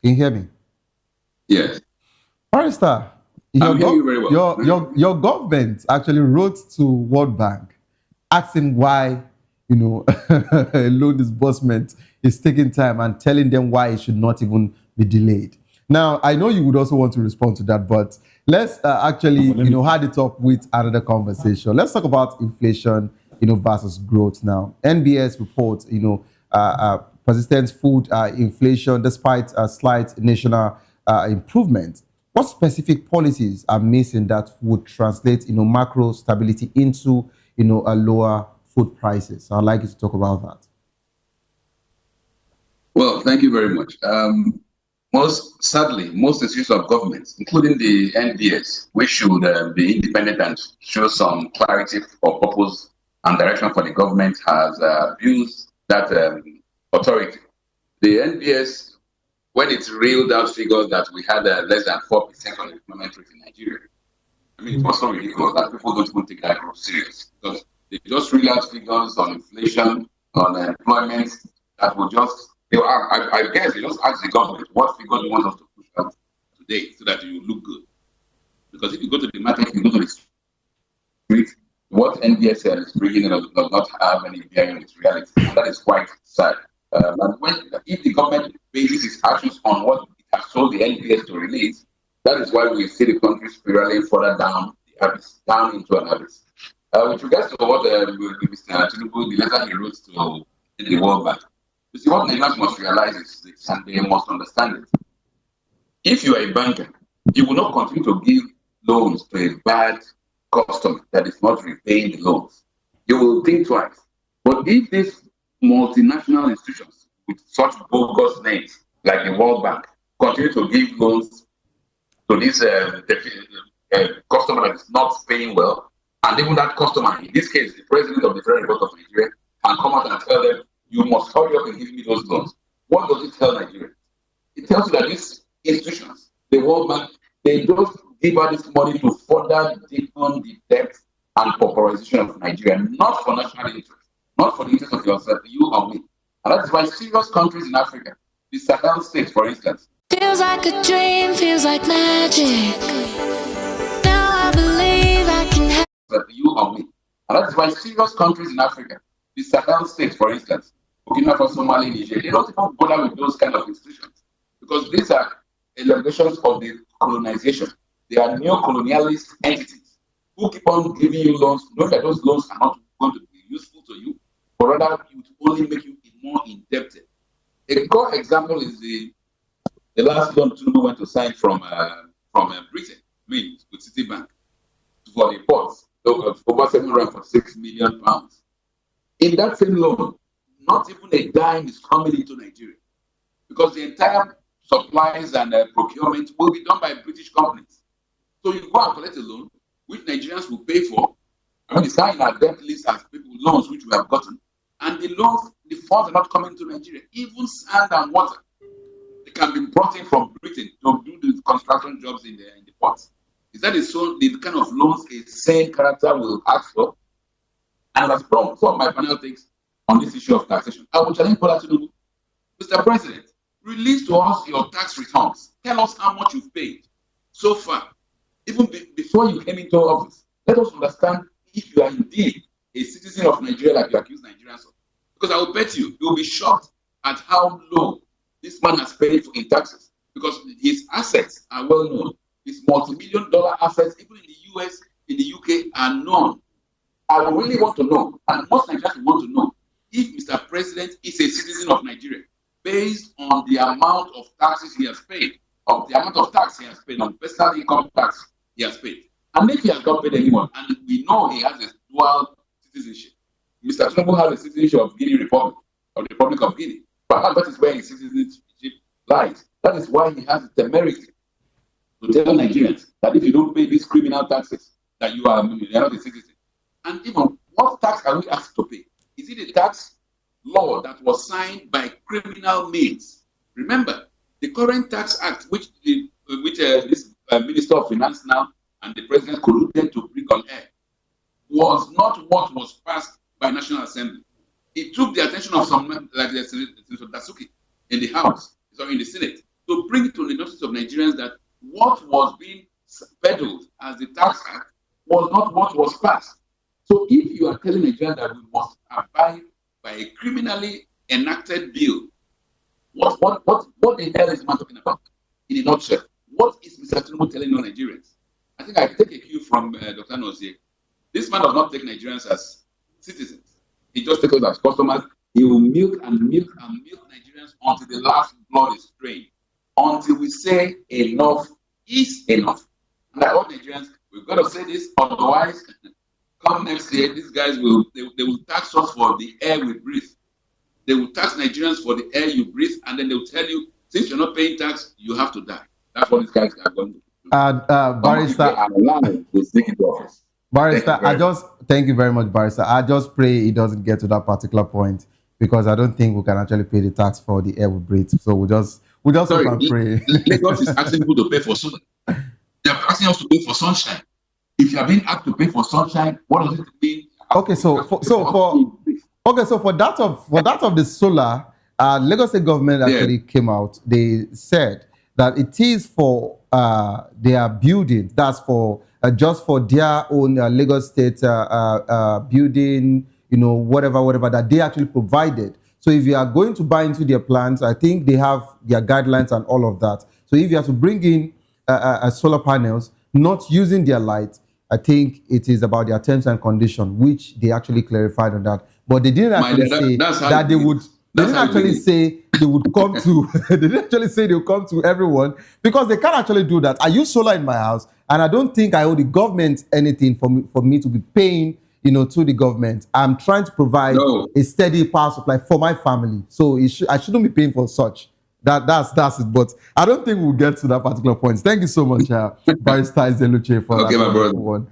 Can you hear me? Yes. Barrister, I'm hearing you very well. your government actually wrote to World Bank asking why loan disbursement is taking time and telling them why it should not even be delayed. Now, I know you would also want to respond to that, but let's actually had it up with another conversation. Let's talk about inflation, versus growth. Now, NBS reports, persistent food inflation despite a slight national improvement. What specific policies are missing that would translate, macro stability into, a lower food prices? I'd like you to talk about that. Well, thank you very much. Sadly, most institutions of government, including the NBS, which should be independent and show some clarity of purpose and direction for the government, has abused that authority. The NBS, when it reeled out figures that we had less than 4% unemployment rate in Nigeria, I mean, it was so ridiculous that people don't even take that group serious, because they just read out figures on inflation, on employment, that will just, I guess they just ask the government, what figure do you want us to push out today so that you look good? Because if you go to the market, you go to the street, what NBS is bringing in does not have any bearing on its reality. And that is quite sad. If the government bases its actions on what it has told the NBS to release, that is why we see the country spiraling further down the abyss, down into an abyss. With regards to what Mr. Tinubu, the letter he wrote to the World Bank, you see, what Nigerians must realize is this, and they must understand it. If you are a banker, you will not continue to give loans to a bad customer that is not repaying the loans. You will think twice. But if these multinational institutions with such bogus names, like the World Bank, continue to give loans to this customer that is not paying well, and even that customer, in this case, the president of the Federal Republic of Nigeria, can come out and tell them, you must hurry up and give me those loans. What does it tell Nigeria? It tells you that these institutions, the World Bank, they just give out this money to further deepen the debt and pauperization of Nigeria, not for national interest, not for the interest of yourself, you or me. And that's why serious countries in Africa, the Sahel states, for instance, feels like a dream, feels like magic. Now I believe I can have you or me. And that's why serious countries in Africa, the Sahel states, for instance, Burkina Faso, Mali, Niger, they don't even bother with those kind of institutions because these are elaborations of the colonization. They are neo-colonialist entities who keep on giving you loans, knowing that those loans are not going to be useful to you, but rather it will only make you more indebted. A core example is the last loan Tinubu went to sign from Britain, I mean, with Citibank for the ports, over £746 million. In that same loan, not even a dime is coming into Nigeria because the entire supplies and procurement will be done by British companies. So you go and collect a loan, which Nigerians will pay for. I mean, it's in our debt list as people loans which we have gotten, and the loans, the funds are not coming to Nigeria. Even sand and water, they can be brought in from Britain to do the construction jobs in the ports. Is that the kind of loans a sane character will ask for? And as from some of my panel takes on this issue of taxation, I will challenge Bola Tinubu, Mr. President, release to us your tax returns. Tell us how much you've paid so far, even before you came into office. Let us understand if you are indeed a citizen of Nigeria like you accuse Nigerians of. Because I will bet you will be shocked at how low this man has paid in taxes, because his assets are well known. His multi-million-dollar assets, even in the US, in the UK, are known. I really want to know, and most Nigerians want to know, if Mr. President is a citizen of Nigeria based on the amount of taxes he has paid, of the amount of tax he has paid, on personal income tax he has paid. And if he has not paid anyone, and we know he has a dual citizenship, Mr. Tinubu has a citizenship of Guinea Republic, or the Republic of Guinea. Perhaps that is where his citizenship lies. That is why he has the temerity to tell Nigerians that if you don't pay these criminal taxes, that you are not a citizen. And even what tax are we asked to pay? Is it a tax law that was signed by criminal means? Remember, the current tax act, which this Minister of Finance now and the President colluded to bring on air, was not what was passed by National Assembly. It took the attention of some, like Senator Dasuki in the House, sorry, in the Senate, to bring it to the notice of Nigerians that what was being peddled as the tax act was not what was passed. So if you are telling Nigerians that we must abide by a criminally enacted bill, what the hell is man talking about? In a nutshell, what is Mr. Tinubu telling non-Nigerians? I think I take a cue from Dr. Nozie. This man does not take Nigerians as citizens. He just takes us as customers. He will milk and milk and milk Nigerians until the last blood is drained, until we say enough is enough. And I want Nigerians, we've got to say this, otherwise, come next year, these guys will tax us for the air we breathe. They will tax Nigerians for the air you breathe, and then they will tell you, since you're not paying tax, you have to die. That's what these guys are going to do. Barrister, thank you very much, Barrister. I just pray it doesn't get to that particular point, because I don't think we can actually pay the tax for the air we breathe. So we just hope and pray. Lagos is asking people to pay for sun. They're asking us to pay for sunshine. If you are being asked to pay for sunshine, what does it mean? Okay, so for that of the solar, Lagos State government actually came out. They said that it is for their buildings. That's for just for their own Lagos State building, whatever that they actually provided. So if you are going to buy into their plants, I think they have their guidelines and all of that. So if you have to bring in solar panels, not using their light, I think it is about their terms and conditions, which they actually clarified on that. But they didn't actually say that they would. They didn't actually say they would come to. They didn't actually say they would come to everyone, because they can't actually do that. I use solar in my house, and I don't think I owe the government anything for me to be paying, to the government. I'm trying to provide a steady power supply for my family, so I shouldn't be paying for such. That's it. But I don't think we'll get to that particular point. Thank you so much, Barrister Ezeluche, for that one.